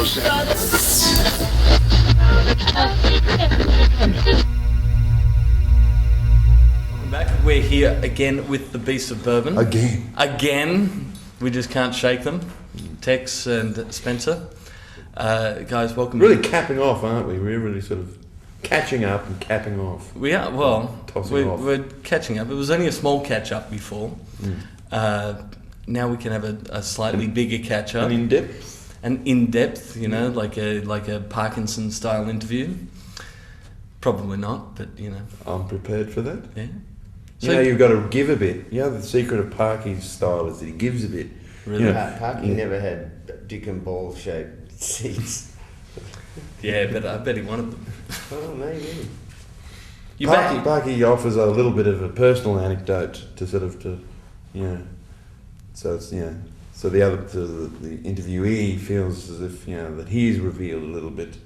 Welcome back. We're here again with the Beasts of Bourbon. Again. We just can't shake them. Tex and Spencer. Guys, welcome. Really capping off, aren't we? We're really sort of catching up and capping off. We are, well, Tossing off. we're catching up. It was only a small catch-up before. Now we can have a slightly bigger catch-up. And in-depth. And in-depth, you know, like a Parkinson-style interview. Probably not, but, you know. I'm prepared for that. Yeah. So, you've got to give a bit. You know, the secret of Parky's style is that he gives a bit. Really? You know, Parky never had dick and ball shaped seats. Yeah, but I bet he wanted them. Oh, maybe. Parky offers a little bit of a personal anecdote to sort of, so it's, so the interviewee feels as if, that he's revealed a little bit,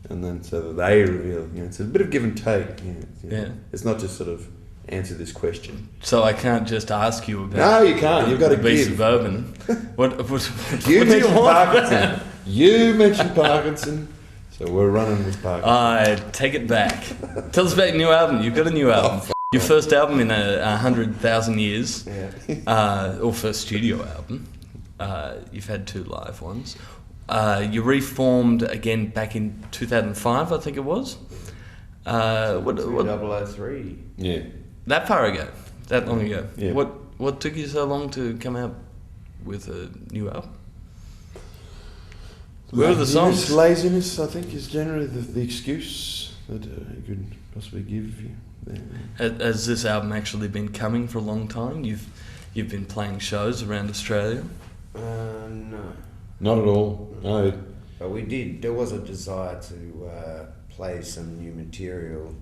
and then so that they reveal, it's a bit of give and take. Yeah. It's not just sort of answer this question. So I can't just ask you about. No, you can't. You've got to Beast give. of Bourbon. What You do mentioned want? Parkinson. You mentioned Parkinson, so we're running with Parkinson. I take it back. Tell us about your new album. You've got a new album. Your first album in 100,000 years. Yeah. Or first studio album. You've had 2 live ones. You reformed again back in 2005, I think it was. 003. Yeah. That far ago. That long ago. Yeah. What took you so long to come out with a new album? Where are the songs? Laziness, I think, is generally the excuse that you could possibly give you. Has this album actually been coming for a long time? You've been playing shows around Australia? No. Not at all. No. But we did. There was a desire to play some new material.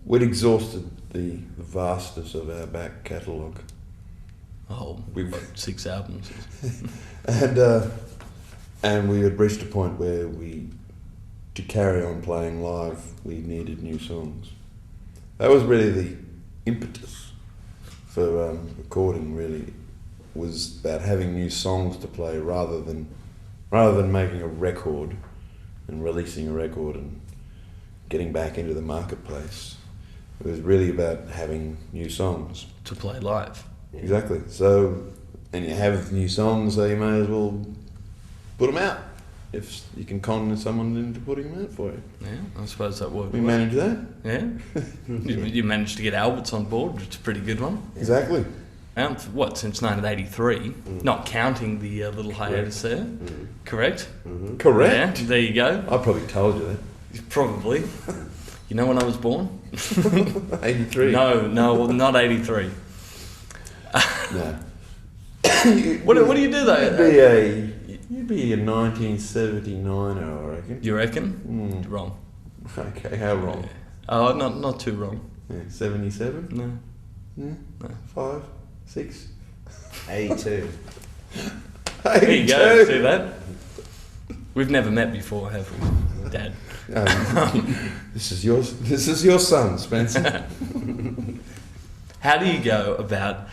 We'd exhausted the vastness of our back catalogue. Oh, We've- like 6 albums. And we had reached a point where to carry on playing live, we needed new songs. That was really the impetus for recording. Really, was about having new songs to play rather than making a record and releasing a record and getting back into the marketplace. It was really about having new songs. To play live. Exactly. So, and you have new songs, so you may as well put them out. If you can con someone into putting them out for you. Yeah, I suppose that worked. We managed that. Yeah? you managed to get Alberts on board, which is a pretty good one. Exactly. Since 1983, not counting the little hiatus there. Correct? Correct. Yeah, there you go. I probably told you that. Probably. You know when I was born? 83. No, not 83. No. What do you do though? You'd be a 1979, I reckon. You reckon? Wrong. Okay, how wrong? Yeah. Oh, not too wrong. Yeah, 77? No. Yeah. No. 5? 6? 82. There you go. See that? We've never met before, have we, Dad? This is your son, Spencer. How do you go about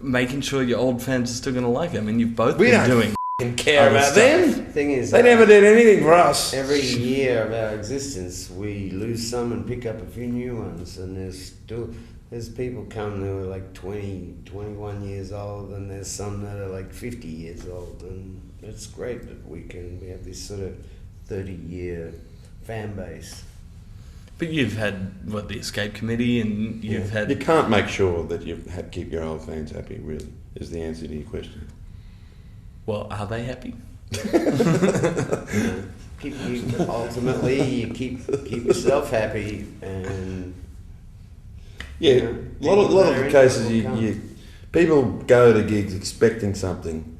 making sure your old fans are still going to like it? I mean, you've both been doing care other about stuff. them. Thing is, They never did anything for us. every year of our existence, we lose some and pick up a few new ones. And there's people come who are like 20, 21 years old, and there's some that are like 50 years old. And it's great that we have this sort of 30-year fan base. But you've had, the Escape Committee, and you've had... You can't make sure that you keep your old fans happy, really, is the answer to your question. Well, are they happy? Ultimately, you keep yourself happy, and yeah, a lot of the cases, people go to gigs expecting something,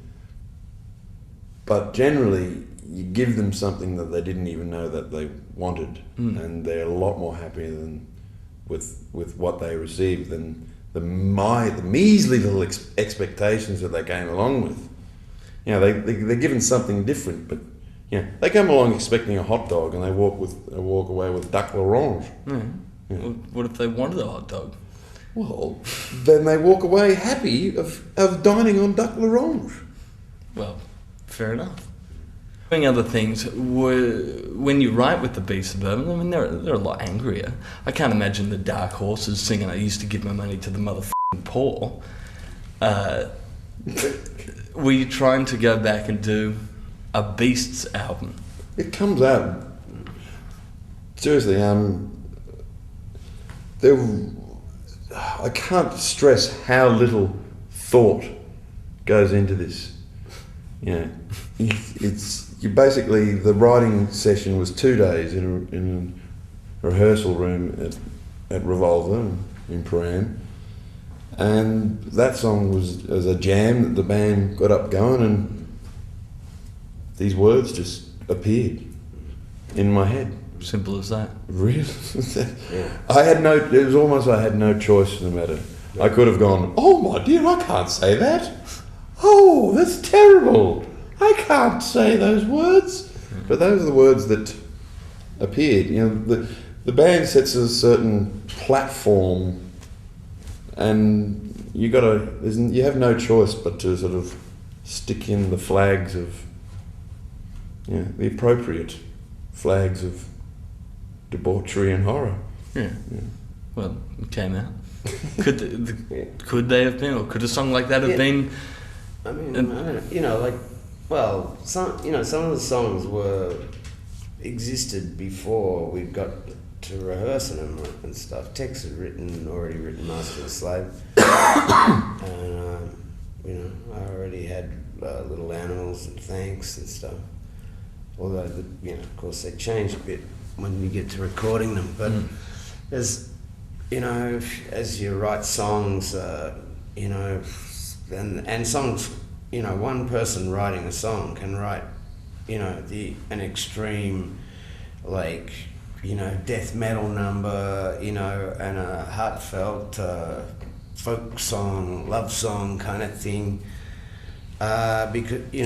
but generally you give them something that they didn't even know that they wanted, and they're a lot more happy than with what they received than the measly little expectations that they came along with. They're given something different, but they come along expecting a hot dog and they walk away with duck l'orange. Yeah. Well, what if they wanted a hot dog? Well, then they walk away happy of dining on duck l'orange. Well, fair enough. Doing other things, when you write with the Beasts of Bourbon, I mean, they're a lot angrier. I can't imagine the Dark Horses singing, I used to give my money to the motherfucking poor. Were you trying to go back and do a Beasts album? It comes out. Seriously, I can't stress how little thought goes into this. You know, you basically, the writing session was 2 days in a rehearsal room at Revolver in Paran, and that song was a jam that the band got up going, and these words just appeared in my head. Simple as that. Really? It was almost I had no choice in the matter. I could have gone, oh my dear, I can't say that. Oh, that's terrible. I can't say those words. But those are the words that appeared. You know, the band sets a certain platform, and you have no choice but to sort of stick in the flags of, you know, the appropriate flags of debauchery and horror. Yeah. Well, it came out. Could they have been, or could a song like that have been? I mean, I don't know, some of the songs existed before we got to rehearsing them and stuff. Tex had already written Master of the Slave, and I already had Little Animals and Thanks and stuff. Although, of course, they changed a bit when you get to recording them. But as you write songs, and songs, one person writing a song can write, an extreme, death metal number, and a heartfelt folk song, love song kind of thing. Because you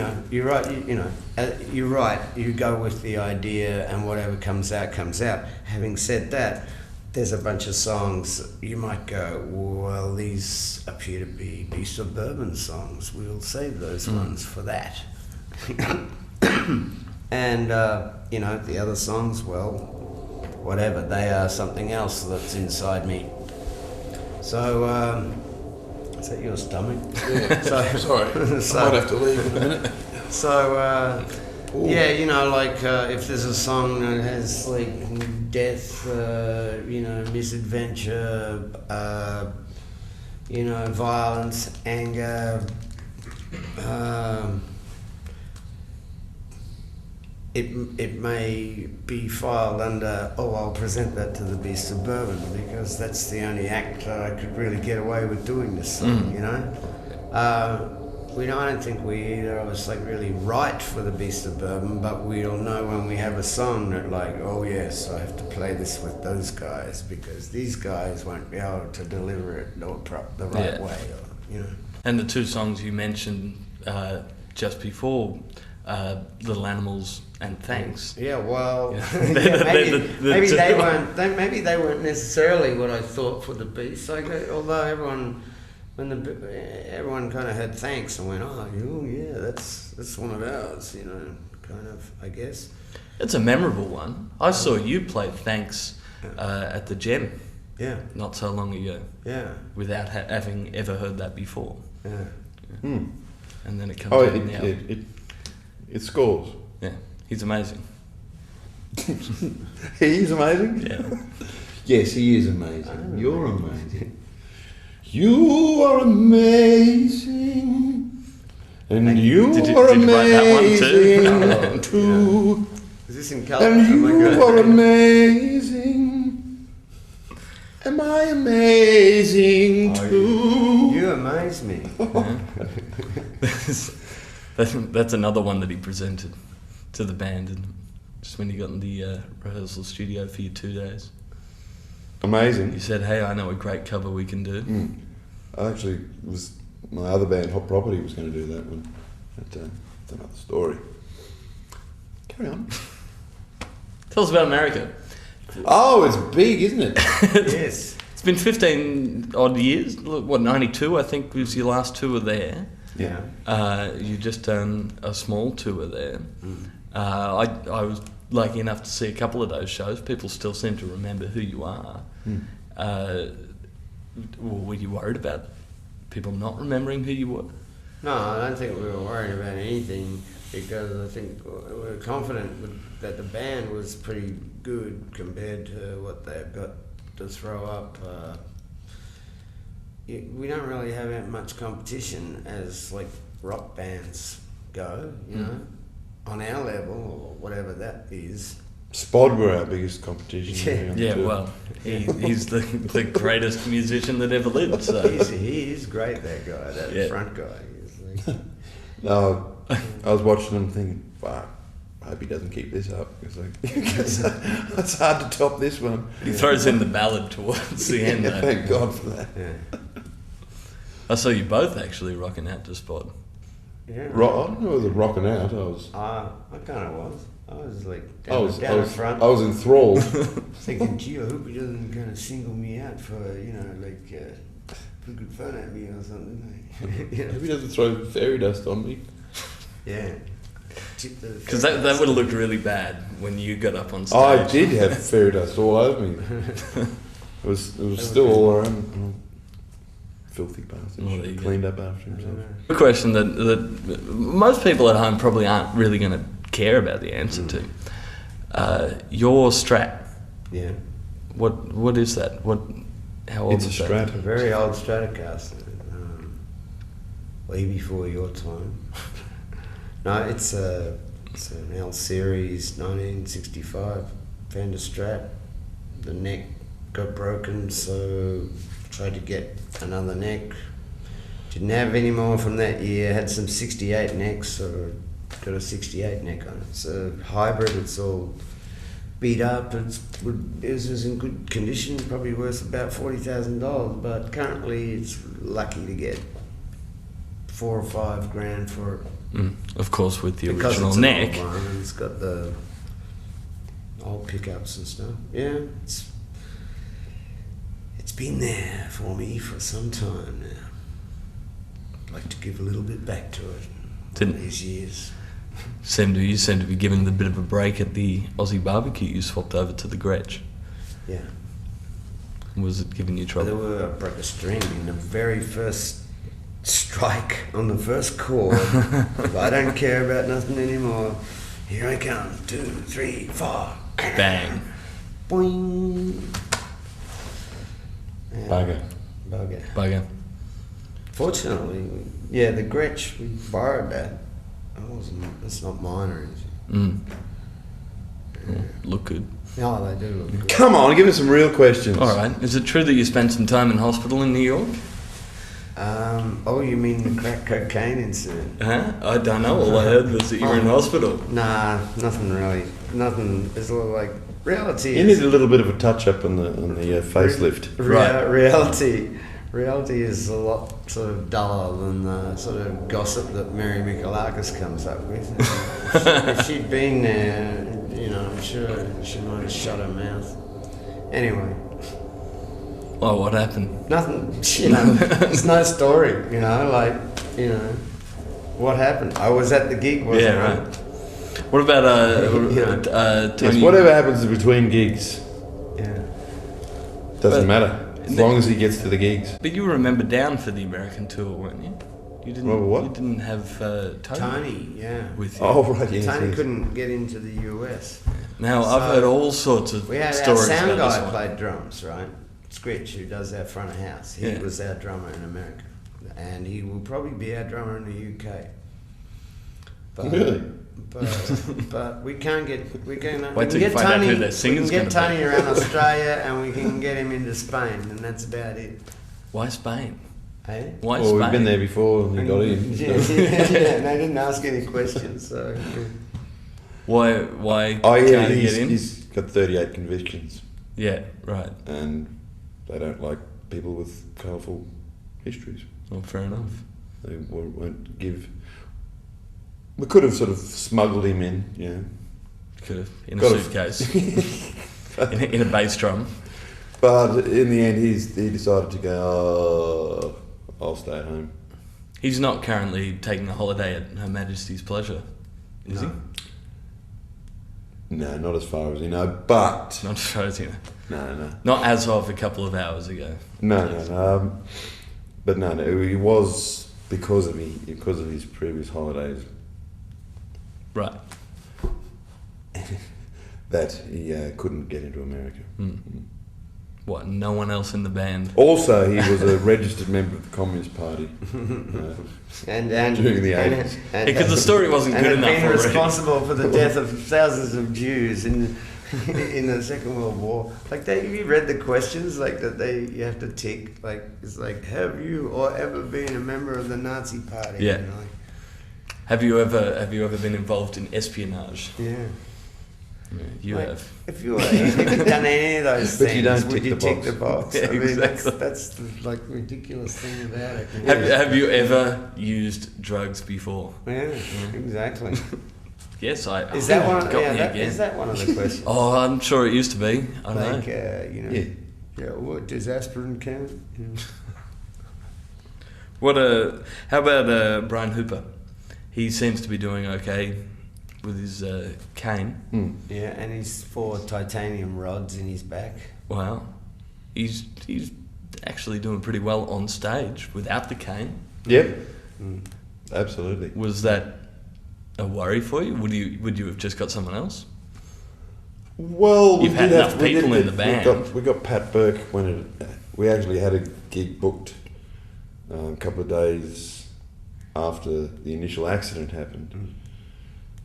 go with the idea, and whatever comes out comes out. Having said that, there's a bunch of songs you might go, well, these appear to be Beasts of Bourbon songs, we'll save those ones for that. And the other songs, well, whatever, they are something else that's inside me. So is that your stomach? Yeah. Sorry, I might have to leave in a minute. So, if there's a song that has death, misadventure, violence, anger, it may be filed under, I'll present that to the Beasts of Bourbon, because that's the only act I could really get away with doing this song, I don't think we either of us really write for the Beasts of Bourbon, but we'll know when we have a song that oh yes, I have to play this with those guys, because these guys won't be able to deliver it the right way, And the two songs you mentioned just before, Little Animals and Thanks. Yeah, well, maybe they weren't necessarily what I thought for the Beasts. Although everyone kind of had Thanks and went, that's one of ours, kind of, I guess. It's a memorable one. I saw you play Thanks at the Gem. Yeah. Not so long ago. Yeah. Without having ever heard that before. Yeah. And then it comes out in the album. It scores. Yeah, he's amazing. He's amazing? Yeah. Yes, he is amazing. You're amazing. You are amazing. And you are amazing too. Is this in color? And you are amazing. Am I amazing too? You amaze me. That's another one that he presented to the band, and just when you got in the rehearsal studio for your 2 days. Amazing. You said, hey, I know a great cover we can do. I actually my other band, Hot Property, was going to do that one. That's another story. Carry on. Tell us about America. Oh, it's big, isn't it? Yes. It's been 15 odd years. Look, 92 I think was your last tour there. Yeah. You just done a small tour there. I was lucky enough to see a couple of those shows. People still seem to remember who you are. Were you worried about people not remembering who you were? No, I don't think we were worried about anything, because I think we were confident that the band was pretty good compared to what they've got to throw up. We don't really have that much competition as like rock bands go, you know, on our level or whatever that is. Spod were our biggest competition. Yeah, well, he's the greatest musician that ever lived. So He is great, that guy, that front guy. He's like, No, I was watching him thinking, fuck, I hope he doesn't keep this up. It's hard to top this one. he throws in the ballad towards the end. Though. Thank God for that. yeah. I saw you both actually rocking out to Spot. Yeah. I don't know whether rocking out. I kind of was. I was like I was front. I was enthralled. Thinking, gee, I hope he doesn't kind of single me out for, you know, like put good fun at me or something. Like, you know? Hope he doesn't throw fairy dust on me. Yeah. Because that would have looked really bad when you got up on stage. I did have fairy dust all over me. It was still all around. Filthy bastard. Well, there you Cleaned up after himself. A question that most people at home probably aren't really going to care about the answer to. Your Strat. Yeah. What is that? How old It's is a that? Strat. A very old Stratocaster. Way before your time. No, it's an L Series 1965 Fender Strat. The neck got broken, so tried to get another neck. Didn't have any more from that year. Had some 68 necks, so got a 68 neck on it. It's a hybrid. It's all beat up. It was in good condition. Probably worth about $40,000, but currently it's lucky to get $4 or $5 grand for it. Of course, with the Because original it's an neck. old one and it's got the old pickups and stuff. Yeah, it's been there for me for some time now. I'd like to give a little bit back to it in these years. You seem to be giving the bit of a break at the Aussie barbecue. You swapped over to the Gretsch. Yeah. Was it giving you trouble? I broke a string in the very first strike on the first chord. I don't care about nothing anymore. Here I come. 2, 3, 4. Bang. Boing. Yeah. Bugger. Fortunately, the Gretsch, we borrowed that. It's not mine or anything. Look good. No, they do look good. Come on, give us some real questions. All right. Is it true that you spent some time in hospital in New York? You mean the crack cocaine incident? Huh? I don't know. All I heard was that you were in hospital. Nah, nothing really. Nothing. It's a little like reality. You need a little bit of a touch up on the facelift. Reality is a lot sort of duller than the sort of gossip that Mary Michalakis comes up with. If she'd been there, I'm sure she might have shut her mouth. Anyway. Oh, what happened? Nothing, it's no story, what happened? I was at the gig, wasn't I? Right. What about Tony? Yes, whatever happens between gigs. Yeah. Doesn't matter. As long as he gets to the gigs. But you were remembered down for the American tour, weren't you? You didn't. Well, what? You didn't have Tony, yeah. With you. Oh, right, yes. Tony couldn't get into the US. Now, I've heard all sorts of we had stories our sound about this guy one. played drums, right? Scritch, who does our front of house. He was our drummer in America. And he will probably be our drummer in the UK. But, Really? But we can't get... We can Wait till you get find out Tony, who their singer's we can get gonna be. Tony around Australia and we can get him into Spain, and that's about it. Why Spain? Eh? Why Well, Spain? we've been there before and we got in. Yeah, and they didn't ask any questions, so... Why Oh, yeah, can't he get in? he's got 38 convictions. Yeah, right. And they don't like people with colourful histories. Well, fair enough. They won't give... We could have sort of smuggled him in, Could have in a Got a- suitcase, in a bass drum. But in the end, he decided to go, I'll stay at home. He's not currently taking a holiday at Her Majesty's pleasure, is he? No, not as far as you know, but... Not as far as you know. No. Not as of a couple of hours ago. No. But no, he was because of his previous holidays. Right. That he couldn't get into America. What, no one else in the band? Also, he was a registered member of the Communist Party and during the 80s. Because the story wasn't good enough been already. responsible for the death of thousands of Jews in the Second World War. Like, have you read the questions like that you have to tick? Like, it's like, have you or ever been a member of the Nazi Party? Yeah. You know, like, Have you ever been involved in espionage? yeah. Yeah, you Like, have. If you done any of those But you things, don't would tick you the tick box. the box? Yeah, I mean, exactly. that's the like ridiculous thing about it. Have you ever used drugs before? Yeah, exactly. Yes, I. Is that one? Got Yeah, me again. is that one of the questions? Oh, I'm sure it used to be. I don't Like, know. yeah. What does aspirin count? How about Brian Hooper? He seems to be doing okay with his cane. Yeah, and he's 4 titanium rods in his back. Wow, he's actually doing pretty well on stage without the cane. Yep. Absolutely. Was that a worry for you? Would you have just got someone else? Well, You've had enough people in the band. We got Pat Burke we actually had a gig booked a couple of days after the initial accident happened.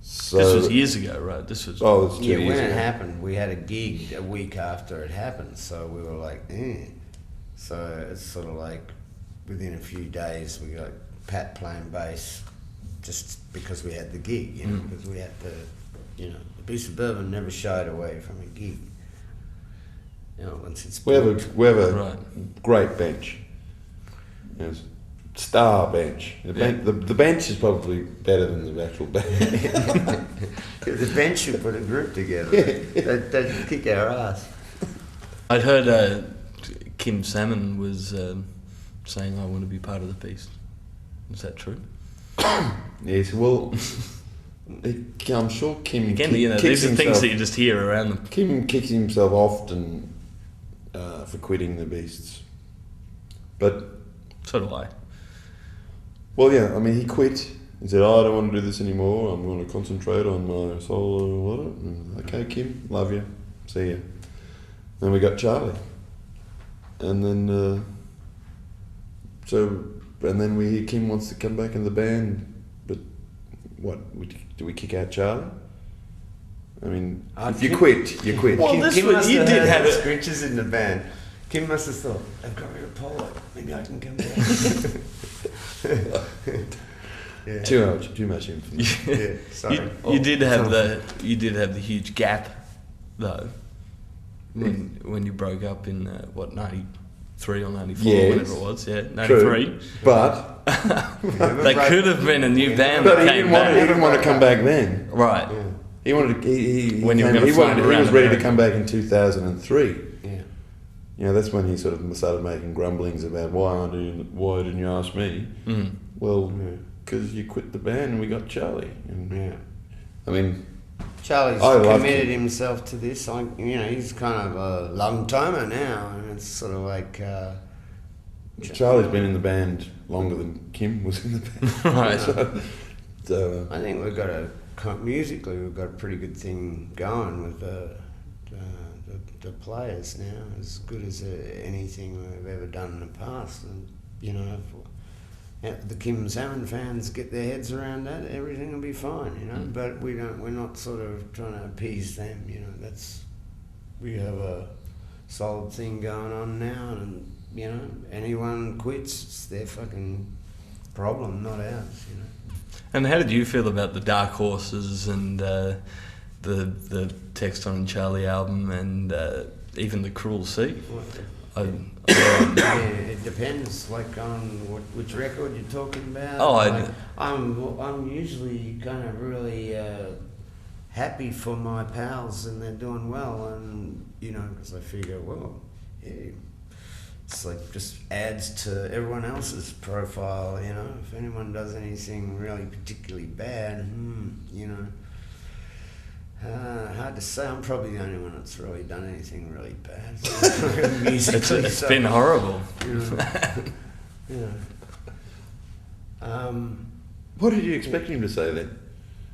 So This was years ago, right? This was. Oh, it's 2 Yeah, years when it ago. happened, we had a gig a week after it happened, so we were like, So it's sort of like within a few days we got Pat playing bass just because we had the gig, you know, because we had the Beasts of Bourbon never shied away from a gig. You know, once it's We have booked. a Right. great bench. Yes. Star bench. The bench is probably better than the actual band. The bench should put a group together. They'd kick our ass. I'd heard Kim Salmon was saying, "I want to be part of the Beast." Is that true? Yes, well, I'm sure Kim Again, kicks these are things himself- that you just hear around them. Kim kicks himself often for quitting the Beasts. But, So do I. well, yeah, I mean, he quit. He said, I don't want to do this anymore. I'm going to concentrate on my solo. Okay, Kim, love you. See ya. Then we got Charlie. And then, and then we hear Kim wants to come back in the band. But what, do we kick out Charlie? I mean, if you quit, you quit. Well, this was- you did have it. scritches in the band. Kim must have thought, I've got rid of Paul, maybe I can come back. Yeah. Too much info. Yeah, sorry. You did have the huge gap, though, when you broke up in 93 or 94, Yes. whatever it was. Yeah, 93. True. But They could have been a new band But that he came didn't, back. he didn't want to come back then. Right. Yeah. He wanted to, he When you were came- gonna he, fly wanted, around he was ready to America. come back in 2003. Yeah. You know, that's when he sort of started making grumblings about why didn't you ask me? Mm. Well, Yeah. because you quit the band and we got Charlie. And, Yeah. I mean, Charlie's I love committed him. himself to this. He's kind of a long timer now, and it's sort of like. Charlie's been in the band longer than Kim was in the band. Right. So, I think musically we've got a pretty good thing going with the players now, as good as anything we've ever done in the past. And if the Kim Salmon fans get their heads around that, everything will be fine. But we're not sort of trying to appease them. We have a solid thing going on now, and anyone quits, it's their fucking problem, not ours. And how did you feel about the Dark Horses and the Tex and Charlie album and even the Cruel Sea? Yeah, it depends, like on which record you're talking about. Oh, I'm usually kind of really happy for my pals and they're doing well, and because I figure, well, yeah, it's like just adds to everyone else's profile, you know. If anyone does anything really particularly bad, you know, hard to say. I'm probably the only one that's really done anything really bad. Musically, It's been horrible. You know, What did you expect him to say then?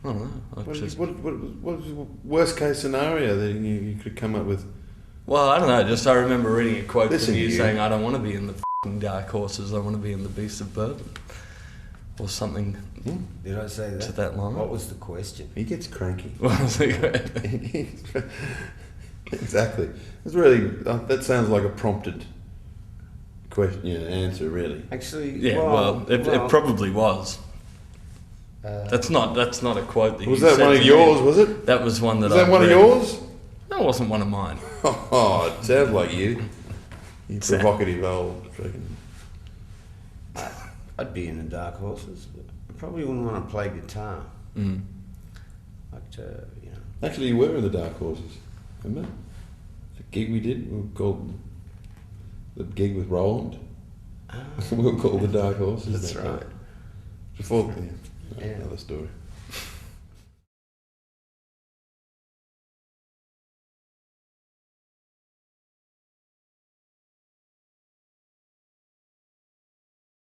I don't know. What was the worst case scenario that you could come up with? Well, I don't know. Just I remember reading a quote Listen from you to you. saying, "I don't want to be in the f***ing Dark Horses. I want to be in the Beasts of Bourbon," or something did I say that? to that line. What was the question? He gets cranky. Well, I was like, Exactly. It's really that sounds like a prompted question, answer really. Actually, yeah. Well, it probably was. That's not a quote that Was you that said one to of me. yours? Was it? That was one that Was that I one of read. yours? That wasn't one of mine. Oh, it sounds like you. You provocative old freaking. I'd be in the Dark Horses, but I probably wouldn't want to play guitar. Mm. Like to, you know. Actually, you were in the Dark Horses, remember? The gig we did, we were called the gig with Roland. We were called the Dark Horses. That's right. Before, Yeah. another story.